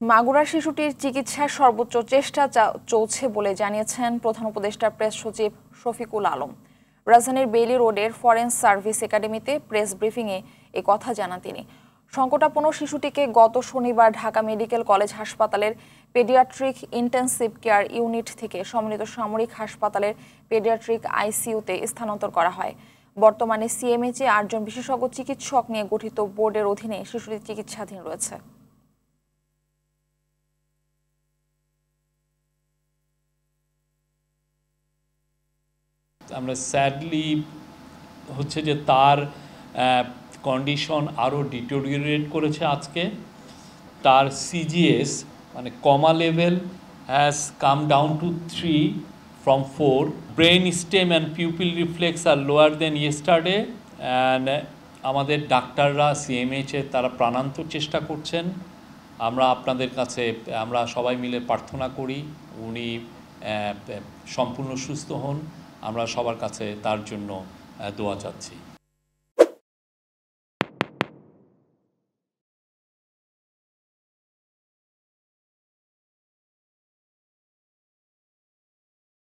মাগুরার শিশুটির চিকিৎসার সর্বোচ্চ চেষ্টা চলছে বলে জানিয়েছেন প্রধান উপদেষ্টা প্রেস সচিব শফিকুল আলম। রাজধানীর বেইলি রোডের ফরেন সার্ভিস একাডেমিতে প্রেস ব্রিফিংয়ে এ কথা জানান তিনি। সংকটাপন্ন শিশুটিকে গত শনিবার ঢাকা মেডিকেল কলেজ হাসপাতালের পেডিয়াট্রিক ইন্টেনসিভ কেয়ার ইউনিট থেকে সমন্বিত সামরিক হাসপাতালের পেডিয়াট্রিক আইসিইউতে স্থানান্তর করা হয়। বর্তমানে সিএমএইচে ৮ জন বিশেষজ্ঞ চিকিৎসক নিয়ে গঠিত বোর্ডের অধীনে শিশুটি চিকিৎসাধীন রয়েছে। আমরা স্যাডলি হচ্ছে যে তার কন্ডিশন আরও ডিটোরিয়েট করেছে। আজকে তার সিজিএস মানে coma level has come down to 3 from 4. Brain stem and pupil reflex আর লোয়ার দেন ইয়েস্টারডে। অ্যান্ড আমাদের ডাক্তাররা সিএমএইচে তারা প্রাণান্তর চেষ্টা করছেন। আমরা আপনাদের কাছে আমরা সবাই মিলে প্রার্থনা করি উনি সম্পূর্ণ সুস্থ হন। আমরা সবার কাছে তার জন্য দোয়া চাচ্ছি।